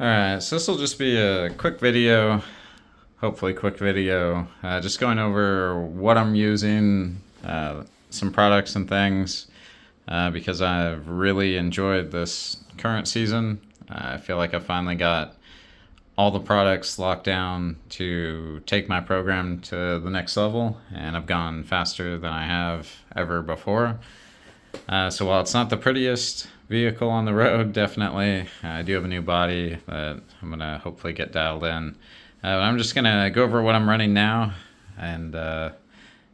Alright, so this will just be a quick video, hopefully quick video, just going over what I'm using, some products and things, because I've really enjoyed this current season. I feel like I finally got all the products locked down to take my program to the next level, and I've gone faster than I have ever before. So while it's not the prettiest vehicle on the road, definitely, I do have a new body that I'm gonna hopefully get dialed in. I'm just gonna go over what I'm running now and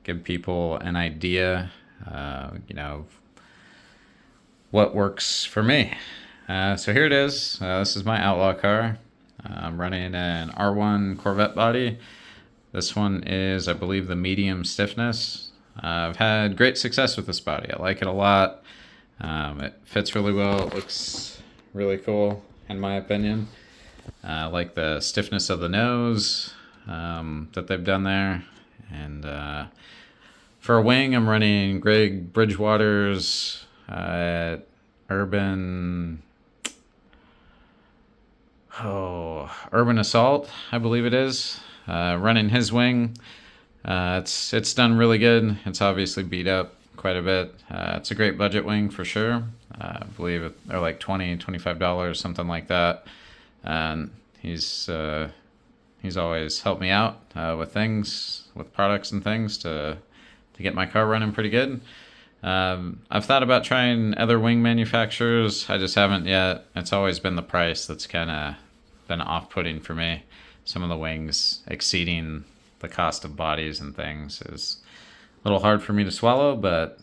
give people an idea, what works for me. So here it is. This is my outlaw car. I'm running an R1 Corvette body. This one is, I believe, the medium stiffness. I've had great success with this body. I like it a lot. It fits really well. It looks really cool, in my opinion. I like the stiffness of the nose that they've done there. And for a wing, I'm running Greg Bridgewater's Urban Urban Assault, I believe it is. Running his wing. It's done really good. It's obviously beat up quite a bit. It's a great budget wing for sure. I believe they're like $25, something like that. And he's always helped me out with things, with products and things to get my car running pretty good. I've thought about trying other wing manufacturers. I just haven't yet. It's always been the price that's kind of been off-putting for me. Some of the wings exceeding the cost of bodies and things is a little hard for me to swallow, but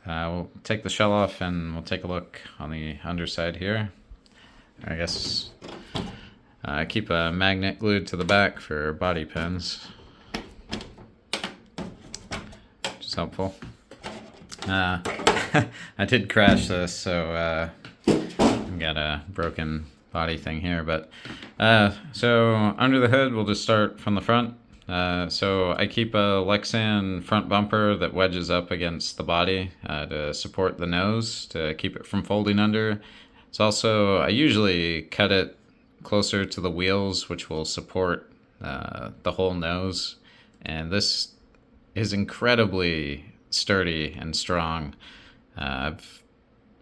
we'll take the shell off and we'll take a look on the underside here. I guess I keep a magnet glued to the back for body pins, which is helpful. I did crash this, so I've got a broken body thing here, but so under the hood we'll just start from the front. So I keep a Lexan front bumper that wedges up against the body to support the nose, to keep it from folding under. It's also, I usually cut it closer to the wheels, which will support the whole nose. And this is incredibly sturdy and strong. I've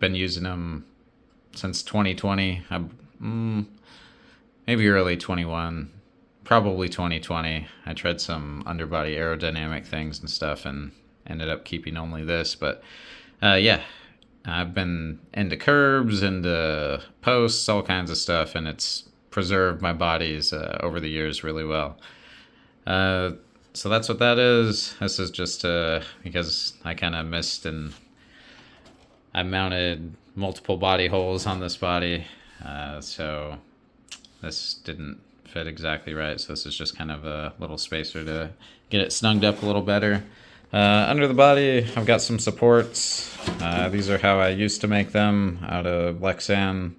been using them since 2020. Maybe early 21, probably 2020. I tried some underbody aerodynamic things and stuff and ended up keeping only this. But yeah, I've been into curbs, into posts, all kinds of stuff, and it's preserved my bodies over the years really well. So that's what that is. This is just because I kind of missed and I mounted multiple body holes on this body. So this didn't fit exactly right. So this is just kind of a little spacer to get it snugged up a little better. Under the body, I've got some supports. These are how I used to make them, out of Lexan.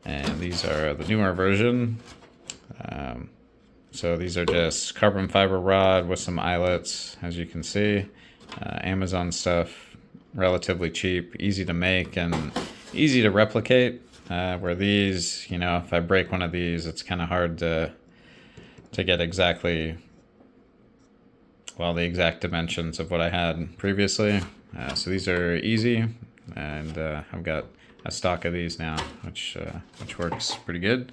And these are the newer version. So these are just carbon fiber rod with some eyelets, as you can see. Amazon stuff, relatively cheap, easy to make, and easy to replicate. Where these, if I break one of these, it's kind of hard to get exactly, well, the exact dimensions of what I had previously. So these are easy, and I've got a stock of these now, which works pretty good.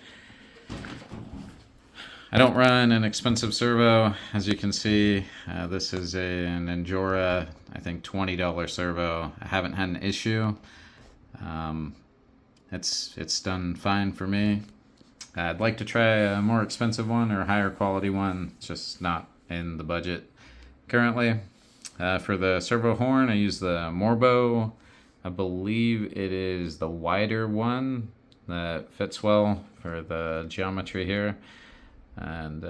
I don't run an expensive servo, as you can see. This is an Endura, I think $20 servo. I haven't had an issue. It's done fine for me. I'd like to try a more expensive one or a higher quality one. It's just not in the budget currently. For the servo horn, I use the Morbo. I believe it is the wider one that fits well for the geometry here. And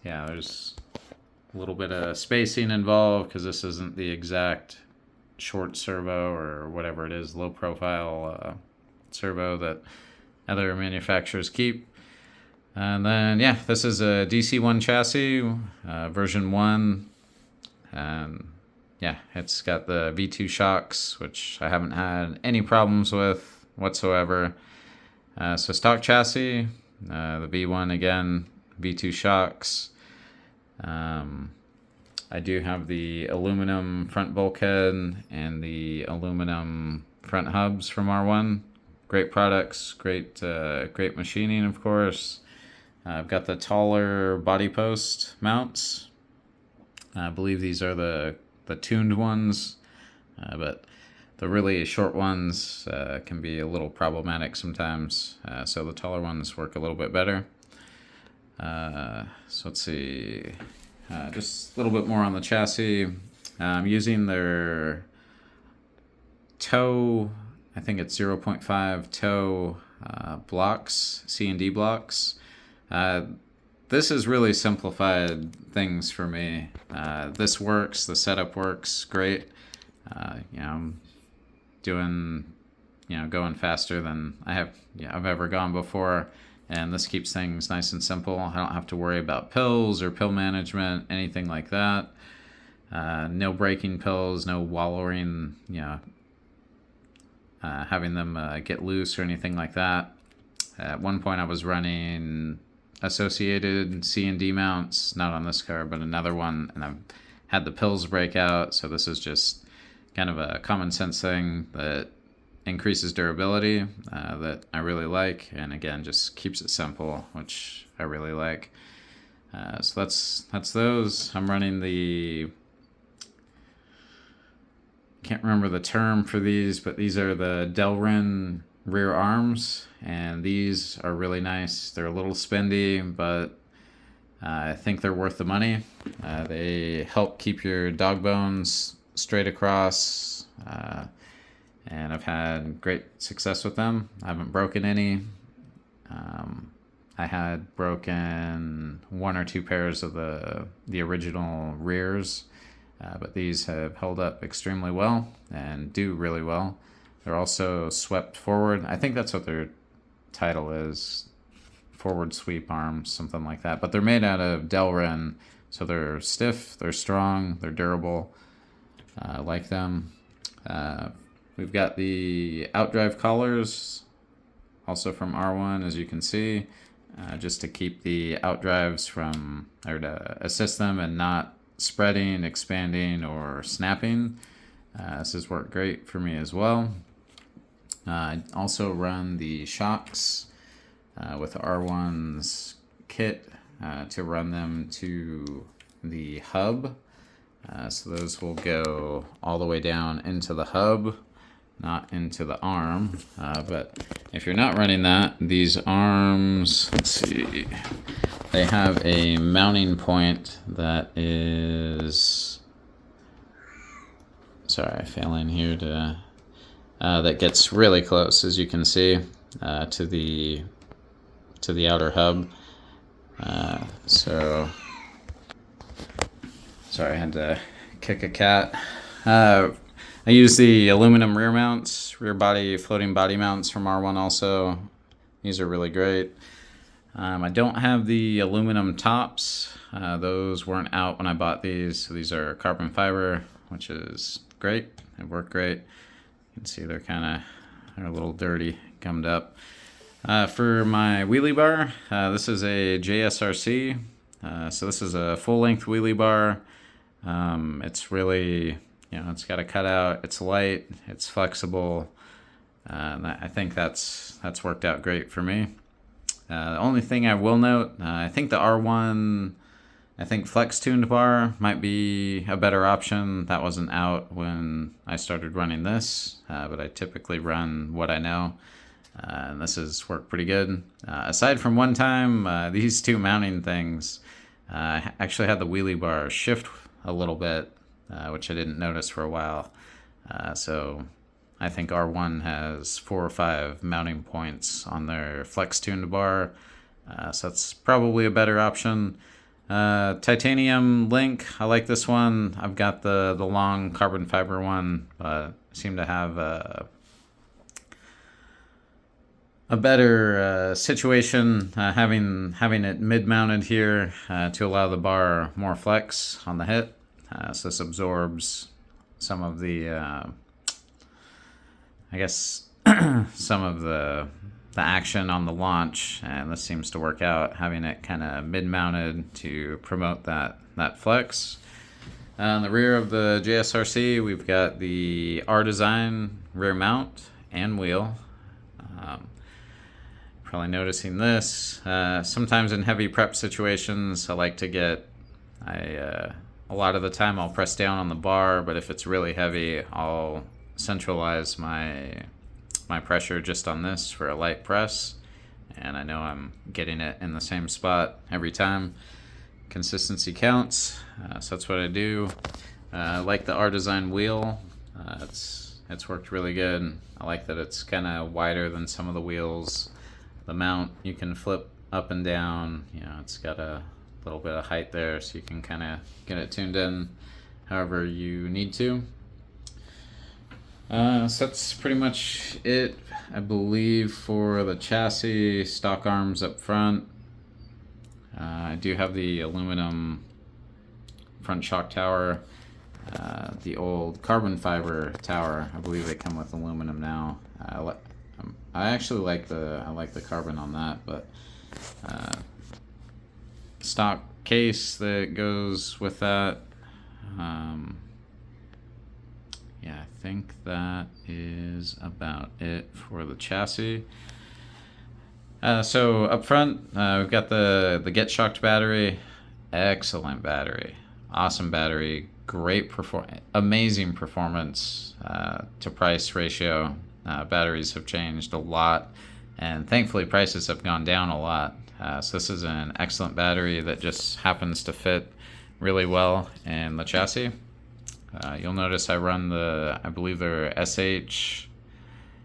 yeah, there's a little bit of spacing involved because this isn't the exact short servo or whatever it is, low profile servo that other manufacturers keep. And then yeah, this is a DC1 chassis, version 1. And yeah, it's got the V2 shocks, which I haven't had any problems with whatsoever. So stock chassis, the V1 again, V2 shocks. I do have the aluminum front bulkhead and the aluminum front hubs from R1. Great products, great machining, of course. I've got the taller body post mounts. I believe these are the tuned ones, but the really short ones can be a little problematic sometimes. So the taller ones work a little bit better. So let's see. Just a little bit more on the chassis. I'm using their toe, I think it's 0.5 toe blocks, C&D blocks. This has really simplified things for me. This works, the setup works great. I'm doing, going faster than I've ever gone before. And this keeps things nice and simple. I don't have to worry about pills or pill management, anything like that. No breaking pills, no wallowing, having them get loose or anything like that. At one point I was running associated C&D mounts, not on this car, but another one, and I've had the pills break out. So this is just kind of a common sense thing that increases durability that I really like, and again just keeps it simple, which I really like. So that's those. I'm running the, can't remember the term for these, but these are the Delrin rear arms, and these are really nice. They're a little spendy, but I think they're worth the money. They help keep your dog bones straight across, and I've had great success with them. I haven't broken any. I had broken one or two pairs of the original rears, but these have held up extremely well and do really well. They're also swept forward. I think that's what their title is, forward sweep arms, something like that. But they're made out of Delrin, so they're stiff, they're strong, they're durable. I like them. We've got the outdrive collars, also from R1, as you can see, just to keep the outdrives from, or to assist them in not spreading, expanding, or snapping. This has worked great for me as well. I also run the shocks with R1's kit to run them to the hub. So those will go all the way down into the hub, not into the arm. But if you're not running that, these arms, let's see, they have a mounting point that is, sorry, failing here to, that gets really close, as you can see, to the outer hub. So, sorry, I had to kick a cat. I use the aluminum rear mounts, rear body floating body mounts from R1 also. These are really great. I don't have the aluminum tops. Those weren't out when I bought these. So these are carbon fiber, which is great. They work great. You can see they're a little dirty, gummed up. For my wheelie bar, this is a JSRC. So this is a full-length wheelie bar. It's really, it's got a cutout. It's light. It's flexible. And I think that's worked out great for me. The only thing I will note, I think the R1, flex tuned bar might be a better option. That wasn't out when I started running this, but I typically run what I know. And this has worked pretty good. Aside from one time, these two mounting things, I actually had the wheelie bar shift a little bit, which I didn't notice for a while. So I think R1 has 4 or 5 mounting points on their flex tuned bar. So that's probably a better option. Titanium link, I like this one. I've got the long carbon fiber one, but seem to have a better situation having it mid-mounted here to allow the bar more flex on the hit. So this absorbs some of the, some of the action on the launch, and this seems to work out, having it kind of mid-mounted to promote that flex. On the rear of the JSRC, we've got the R Design rear mount and wheel. Probably noticing this. Sometimes in heavy prep situations, I like to get, a lot of the time I'll press down on the bar, but if it's really heavy, I'll centralize my pressure just on this for a light press. And I know I'm getting it in the same spot every time. Consistency counts, so that's what I do. I like the R Design wheel. It's worked really good. I like that it's kind of wider than some of the wheels. The mount you can flip up and down. It's got a little bit of height there, so you can kind of get it tuned in however you need to. So that's pretty much it, I believe, for the chassis. Stock arms up front. I do have the aluminum front shock tower. The old carbon fiber tower, I believe they come with aluminum now. I actually like the carbon on that, but stock case that goes with that. Yeah, I think that is about it for the chassis. So up front, we've got the Get Shocked battery. Excellent battery, awesome battery, amazing performance to price ratio. Batteries have changed a lot, and thankfully prices have gone down a lot. So this is an excellent battery that just happens to fit really well in the chassis. You'll notice I run I believe they're SH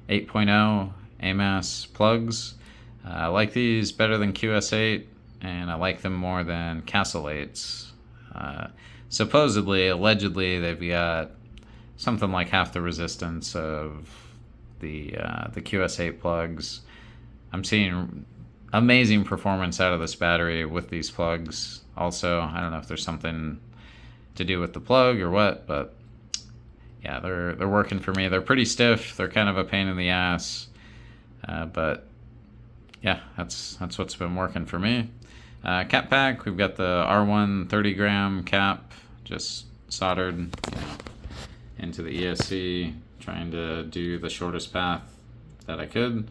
8.0 AMAS plugs. I like these better than QS8, and I like them more than Castle 8s. Supposedly, allegedly, they've got something like half the resistance of the QS8 plugs. I'm seeing amazing performance out of this battery with these plugs. Also, I don't know if there's something to do with the plug or what, but yeah, they're working for me. They're pretty stiff. They're kind of a pain in the ass, but yeah, that's what's been working for me. Cap pack, we've got the R1 30-gram cap, just soldered into the ESC, trying to do the shortest path that I could.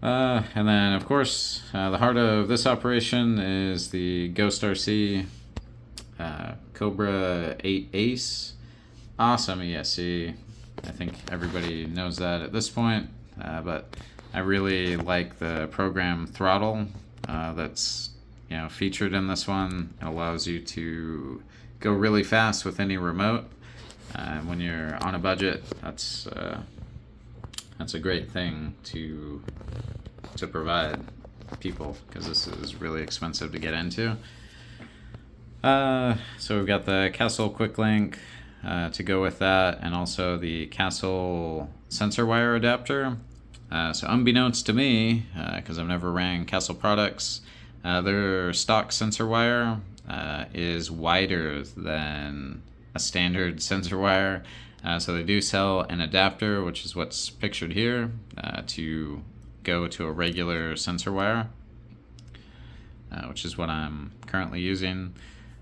And then, of course, the heart of this operation is the Ghost RC Cobra 8 Ace. Awesome ESC. I think everybody knows that at this point, but I really like the program throttle that's featured in this one. It allows you to go really fast with any remote. When you're on a budget, that's a great thing to provide people, because this is really expensive to get into. So we've got the Castle Quick Link to go with that, and also the Castle sensor wire adapter. So unbeknownst to me, because I've never ran Castle products, their stock sensor wire is wider than a standard sensor wire. So they do sell an adapter, which is what's pictured here, to go to a regular sensor wire, which is what I'm currently using.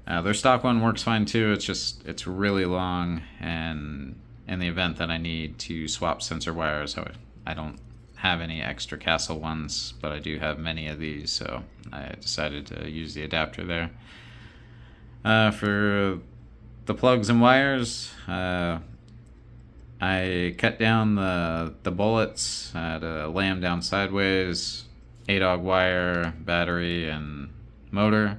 Their stock one works fine too. It's really long, and in the event that I need to swap sensor wires, I don't have any extra Castle ones, but I do have many of these, so I decided to use the adapter there. For the plugs and wires, I cut down the bullets to lay them down sideways, ADOG wire, battery, and motor.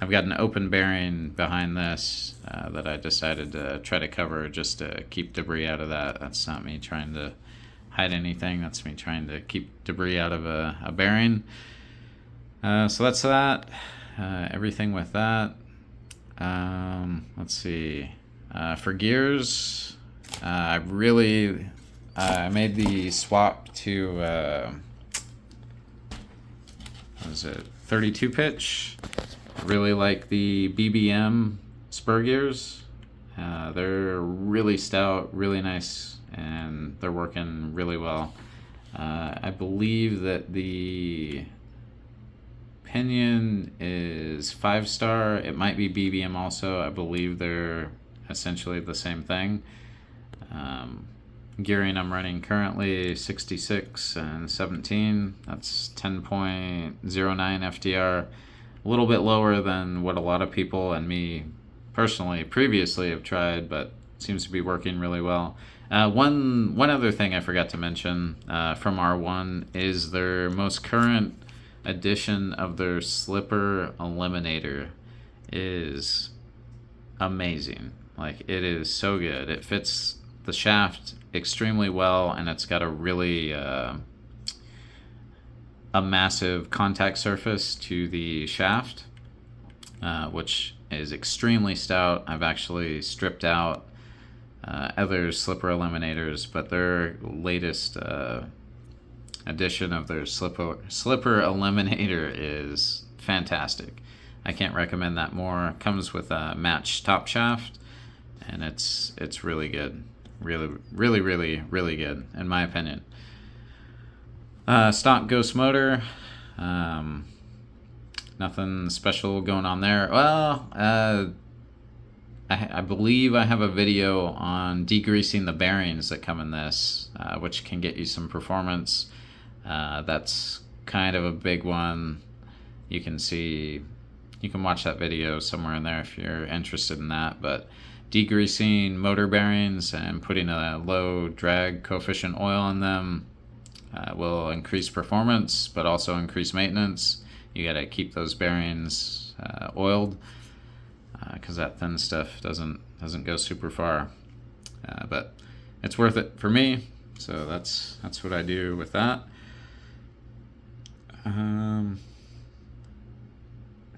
I've got an open bearing behind this that I decided to try to cover just to keep debris out of that. That's not me trying to hide anything. That's me trying to keep debris out of a bearing. So that's that. Everything with that. Let's see. For gears, I made the swap to what is it, 32 pitch. I really like the BBM spur gears. They're really stout, really nice and they're working really well. I believe that the pinion is 5-star. It might be BBM also. I believe they're essentially the same thing. Gearing I'm running currently 66 and 17. That's 10.09 FDR. A little bit lower than what a lot of people and me personally previously have tried, but seems to be working really well. One other thing I forgot to mention from R1 is their most current edition of their slipper eliminator is amazing. Like, it is so good. It fits the shaft extremely well, and it's got a really a massive contact surface to the shaft, which is extremely stout. I've actually stripped out other slipper eliminators, but their latest edition of their slipper eliminator is fantastic. I can't recommend that more. It comes with a matched top shaft, and it's really good. Really, really, really, really good, in my opinion. Stock Ghost motor. Nothing special going on there. Well, I believe I have a video on degreasing the bearings that come in this, which can get you some performance. That's kind of a big one. You can watch that video somewhere in there if you're interested in that. But degreasing motor bearings and putting a low drag coefficient oil in them will increase performance, but also increase maintenance. You got to keep those bearings oiled, because that thin stuff doesn't go super far. But it's worth it for me, so that's what I do with that. I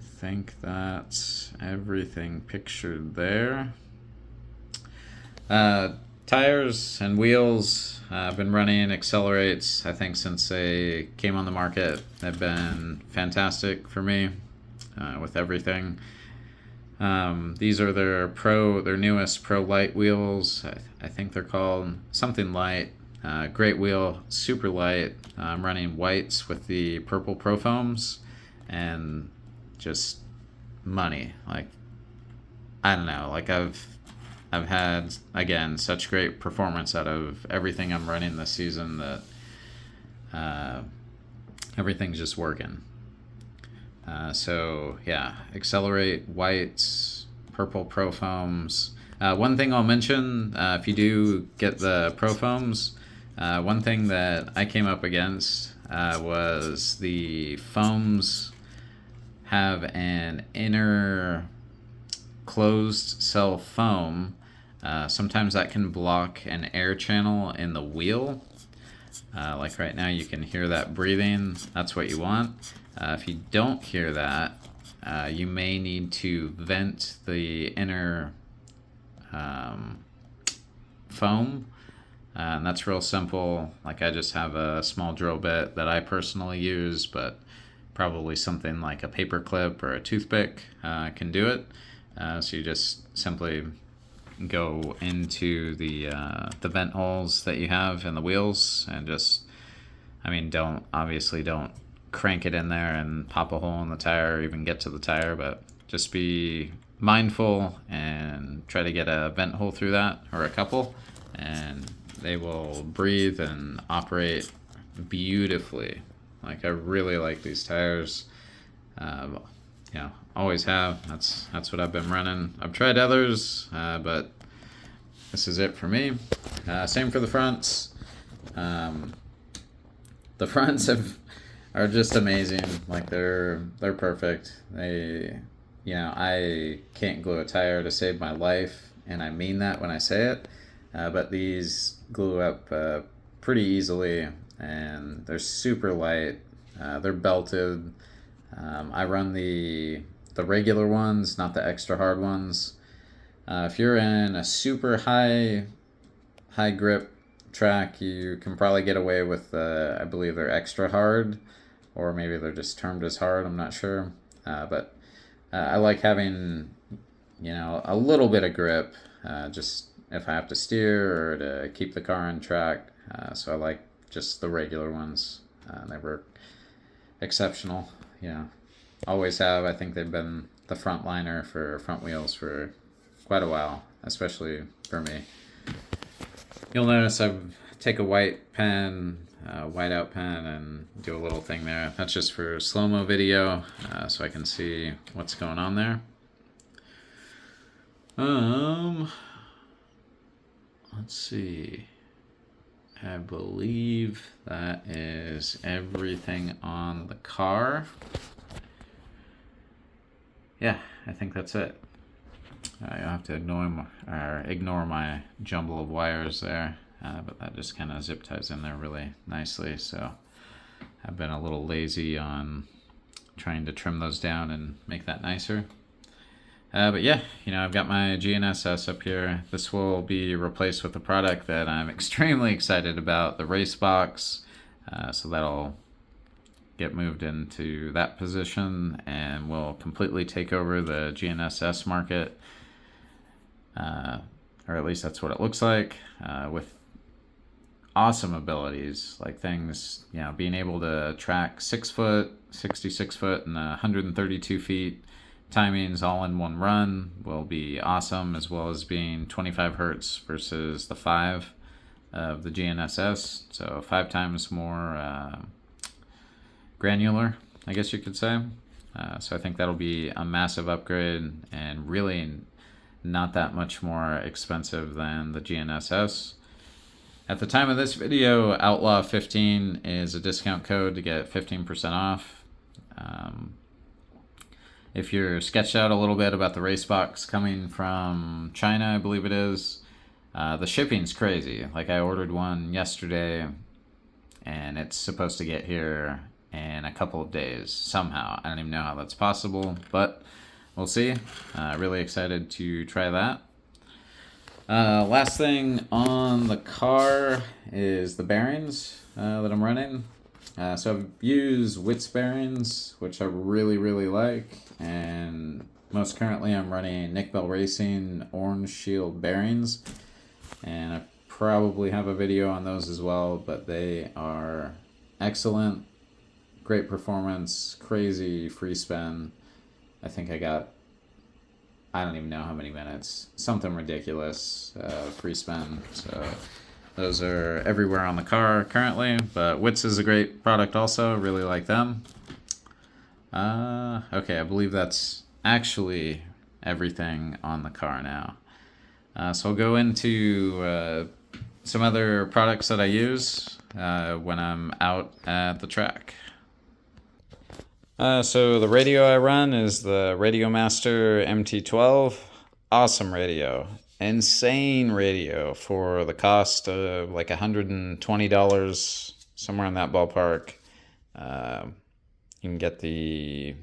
think that's everything pictured there. Tires and wheels, I've been running Accelerates, I think, since they came on the market. They've been fantastic for me with everything. These are their newest Pro Light wheels. I think they're called something light. Great wheel, super light. I'm running whites with the purple Pro Foams, and just money. Like, I don't know, like I've had, again, such great performance out of everything I'm running this season that everything's just working. So yeah, Accelerate, whites, purple Pro Foams. One thing I'll mention, if you do get the Pro Foams, one thing that I came up against was the foams have an inner closed cell foam. Sometimes that can block an air channel in the wheel. Like right now, you can hear that breathing. That's what you want. If you don't hear that, you may need to vent the inner foam. And that's real simple. Like, I just have a small drill bit that I personally use, but probably something like a paper clip or a toothpick can do it. So you just simply go into the vent holes that you have in the wheels, and just, don't crank it in there and pop a hole in the tire or even get to the tire, but just be mindful and try to get a vent hole through that, or a couple, and they will breathe and operate beautifully. Like, I really like these tires. Always have. That's what I've been running. I've tried others, but this is it for me. Same for the fronts. The fronts are just amazing. Like, they're perfect. I can't glue a tire to save my life, and I mean that when I say it. But these glue up pretty easily, and they're super light. They're belted. I run the regular ones, not the extra hard ones. If you're in a super high grip track, you can probably get away with I believe they're extra hard, or maybe they're just termed as hard. I'm not sure. But I like having a little bit of grip, just if I have to steer or to keep the car on track. So I like just the regular ones. They were exceptional. Always have. I think they've been the front liner for front wheels for quite a while, especially for me. You'll notice I take a white pen, whiteout pen, and do a little thing there. That's just for slow-mo video, so I can see what's going on there. Let's see. I believe that is everything on the car. Yeah, I think that's it. You'll have to ignore my jumble of wires there, but that just kind of zip ties in there really nicely. So I've been a little lazy on trying to trim those down and make that nicer. But yeah, I've got my GNSS up here. This will be replaced with a product that I'm extremely excited about, the race box. So that'll get moved into that position and will completely take over the GNSS market. Or at least that's what it looks like, with awesome abilities, like things, being able to track 6 foot, 66 foot, and 132 feet. Timings all in one run will be awesome, as well as being 25 hertz versus the 5 of the GNSS, so 5 times more granular, I guess you could say. So I think that'll be a massive upgrade and really not that much more expensive than the GNSS. At the time of this video, Outlaw 15 is a discount code to get 15% off. If you're sketched out a little bit about the race box coming from China, I believe it is, the shipping's crazy. Like, I ordered one yesterday, and it's supposed to get here in a couple of days somehow. I don't even know how that's possible, but we'll see. Really excited to try that. Last thing on the car is the bearings that I'm running. So I've used Witt's bearings, which I really, really like, and most currently I'm running Nick Bell Racing Orange Shield bearings, and I probably have a video on those as well, but they are excellent, great performance, crazy free spin. I think I don't even know how many minutes, something ridiculous, free spin, so those are everywhere on the car currently, but Witt's is a great product also. Really like them. Okay, I believe that's actually everything on the car now. So I'll go into some other products that I use when I'm out at the track. So the radio I run is the Radiomaster MT12. Awesome radio. Insane radio for the cost of like $120, somewhere in that ballpark. You can get I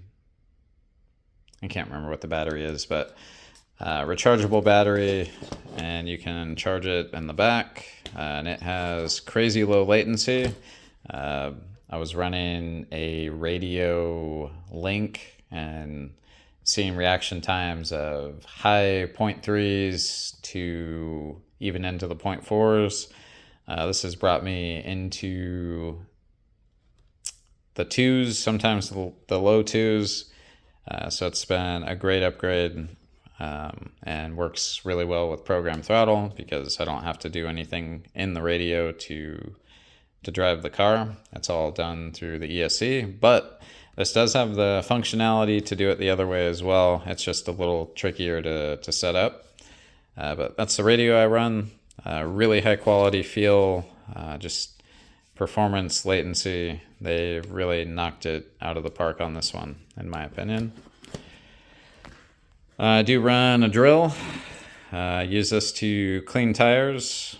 can't remember what the battery is, but rechargeable battery, and you can charge it in the back, and it has crazy low latency. I was running a radio link and seeing reaction times of high 0.3s to even into the 0.4s. This has brought me into the 2s, sometimes the low 2s. So it's been a great upgrade, and works really well with program throttle because I don't have to do anything in the radio to drive the car. It's all done through the ESC, but this does have the functionality to do it the other way as well. It's just a little trickier to set up. But that's the radio I run. Really high quality feel, just performance, latency. They really knocked it out of the park on this one, in my opinion. I do run a drill. I use this to clean tires.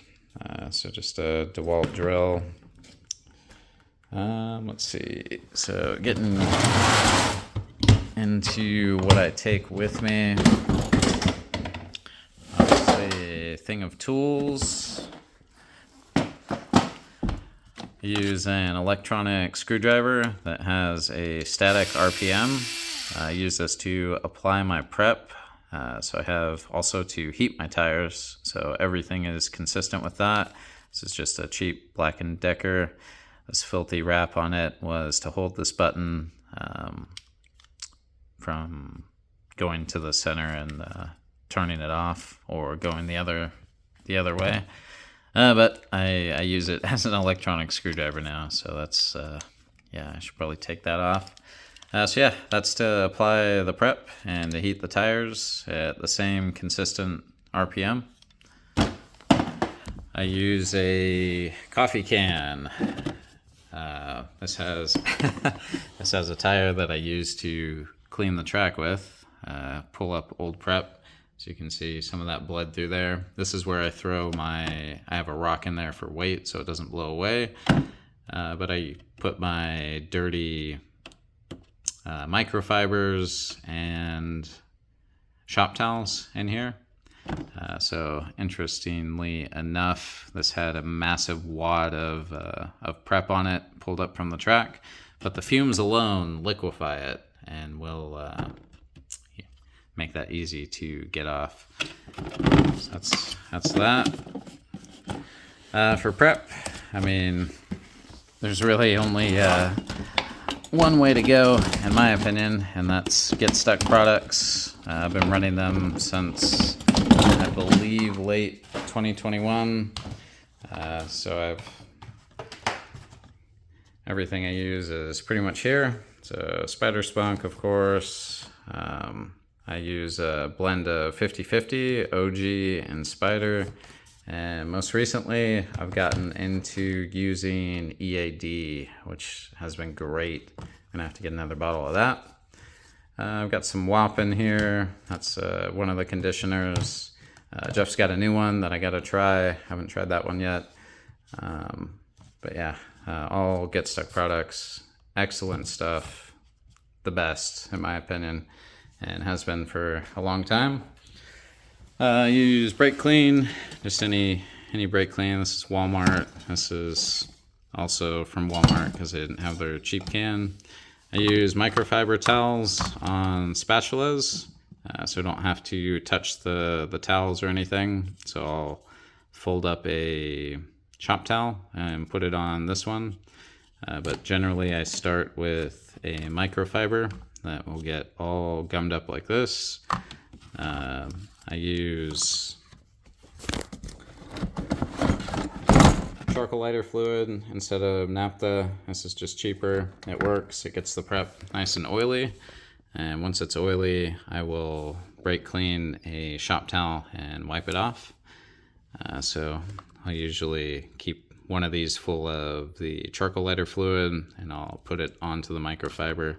So just a DeWalt drill. Let's see. So getting into what I take with me. Obviously, a thing of tools. Use an electronic screwdriver that has a static RPM. I use this to apply my prep So I have also to heat my tires, so everything is consistent with that. This is just a cheap Black & Decker. This filthy wrap on it was to hold this button from going to the center and turning it off, or going the other way. But I use it as an electronic screwdriver now, so that's yeah, I should probably take that off. So yeah, that's to apply the prep and to heat the tires at the same consistent RPM. I use a coffee can. This has this has a tire that I use to clean the track with. Pull up old prep, so you can see some of that bled through there. This is where I throw I have a rock in there for weight so it doesn't blow away. But I put my dirty microfibers and shop towels in here. So interestingly enough, this had a massive wad of prep on it, pulled up from the track, but the fumes alone liquefy it and will make that easy to get off. So that's that. For prep, I mean, there's really only one way to go, in my opinion, and that's Get Stuck products. I've been running them since, I believe, late 2021. So everything I use is pretty much here. So Spider Spunk, of course. I use a blend of 50/50, OG, and Spider. And most recently, I've gotten into using EAD, which has been great. I'm gonna have to get another bottle of that. I've got some WAP in here. That's one of the conditioners. Jeff's got a new one that I gotta try. Haven't tried that one yet. But yeah, all Get Stuck products. Excellent stuff. The best, in my opinion, and has been for a long time. Use brake clean, just any brake clean. This is Walmart. This is also from Walmart because they didn't have their cheap can. I use microfiber towels on spatulas, so I don't have to touch the towels or anything. So I'll fold up a shop towel and put it on this one. But generally I start with a microfiber that will get all gummed up like this. I use charcoal lighter fluid instead of naphtha. This is just cheaper. It works. It gets the prep nice and oily. And once it's oily, I will brake clean a shop towel and wipe it off. So I usually keep one of these full of the charcoal lighter fluid, and I'll put it onto the microfiber,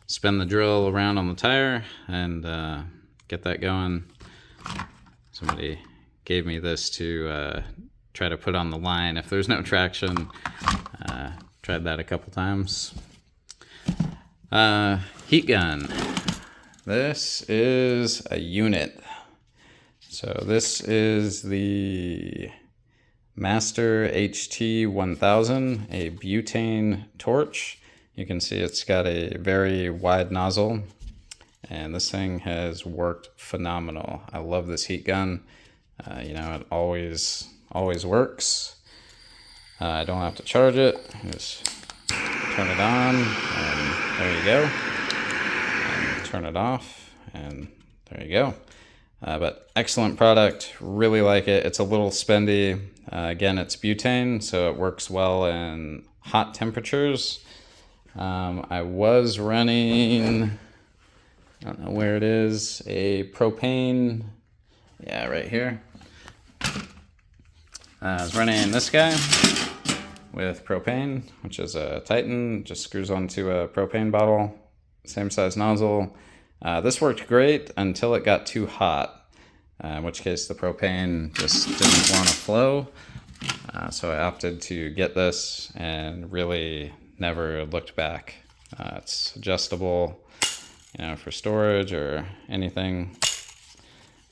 spin the drill around on the tire, and get that going. Somebody gave me this to try to put on the line if there's no traction. Tried that a couple times. Heat gun. This is a unit. So this is the Master HT1000, a butane torch. You can see it's got a very wide nozzle, and this thing has worked phenomenal. I love this heat gun. It always works. I don't have to charge it. Just turn it on, and there you go. And turn it off, and there you go. But excellent product. Really like it. It's a little spendy. Again, it's butane, so it works well in hot temperatures. I was running, I don't know where it is, a propane, yeah, right here. I was running this guy with propane, which is a Titan, just screws onto a propane bottle, same size nozzle. This worked great until it got too hot, in which case the propane just didn't want to flow. So I opted to get this and really never looked back. It's adjustable, for storage or anything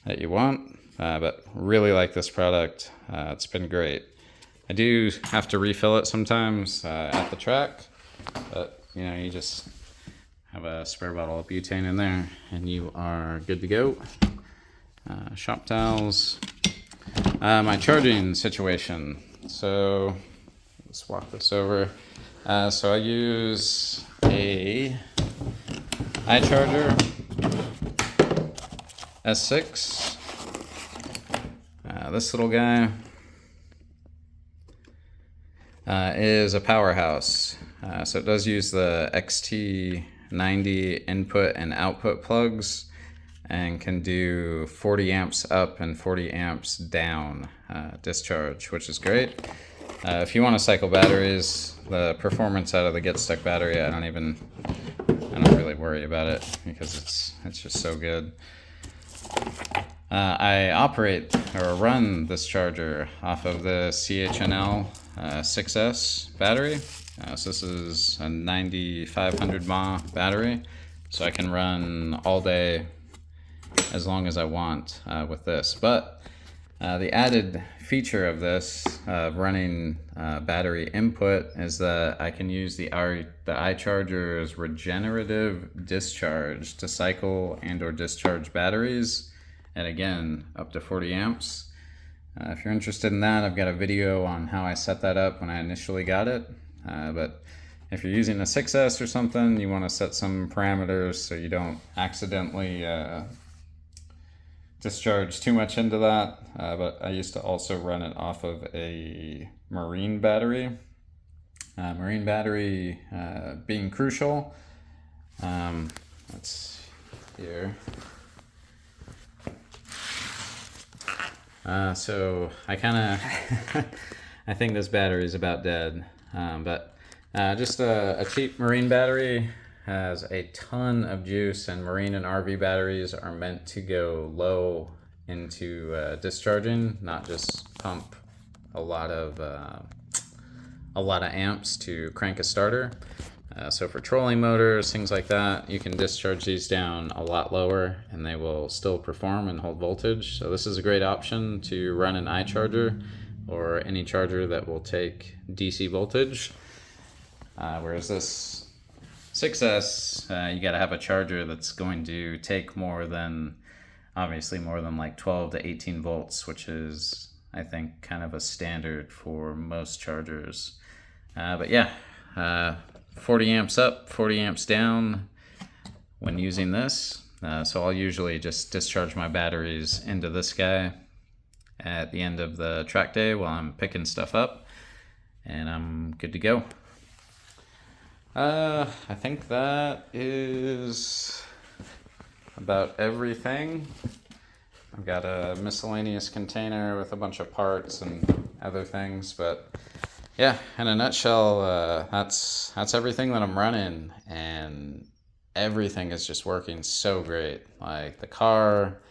that you want. But really like this product. It's been great. I do have to refill it sometimes at the track, but I have a spare bottle of butane in there, and you are good to go. Shop towels. My charging situation. So let's walk this over. So I use a iCharger S6. This little guy is a powerhouse. So it does use the XT90 input and output plugs, and can do 40 amps up and 40 amps down discharge, which is great. If you want to cycle batteries, the performance out of the Get Stuck battery, I don't really worry about it because it's just so good. I operate or run this charger off of the CHNL 6S battery. So this is a 9500 mAh battery, so I can run all day as long as I want with this. But the added feature of this running battery input is that I can use the iCharger's regenerative discharge to cycle and or discharge batteries, and again up to 40 amps. If you're interested in that, I've got a video on how I set that up when I initially got it. But if you're using a 6S or something, you want to set some parameters so you don't accidentally discharge too much into that. But I used to also run it off of a marine battery. Marine battery being crucial. Let's here. So I kind of, I think this battery is about dead, but just a cheap marine battery has a ton of juice, and marine and RV batteries are meant to go low into discharging, not just pump a lot of amps to crank a starter. So for trolling motors, things like that, you can discharge these down a lot lower and they will still perform and hold voltage. So this is a great option to run an iCharger or any charger that will take DC voltage. Whereas this 6S, you got to have a charger that's going to take obviously more than like 12 to 18 volts, which is, I think, kind of a standard for most chargers. But yeah, 40 amps up, 40 amps down when using this. So I'll usually just discharge my batteries into this guy at the end of the track day while I'm picking stuff up, and I'm good to go. I think that is about everything. I've got a miscellaneous container with a bunch of parts and other things, but yeah, in a nutshell, that's everything that I'm running, and everything is just working so great. Like the car,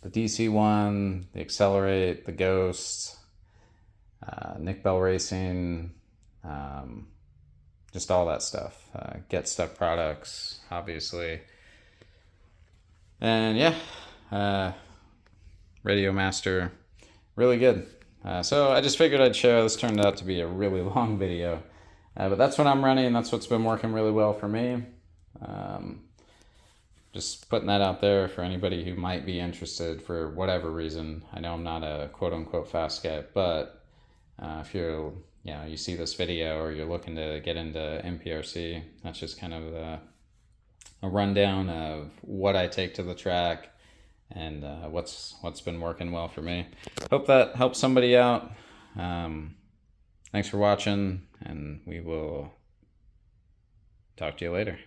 the DC one, the Accelerate, the Ghost, Nick Bell Racing, just all that stuff. Get Stuck products, obviously. And yeah, Radio Master, really good. So I just figured I'd share. This turned out to be a really long video, but that's what I'm running. That's what's been working really well for me. Just putting that out there for anybody who might be interested for whatever reason. I know I'm not a quote-unquote fast guy, but if you see this video or you're looking to get into NPRC, that's just kind of a rundown of what I take to the track and what's been working well for me. Hope that helps somebody out. Thanks for watching, and we will talk to you later.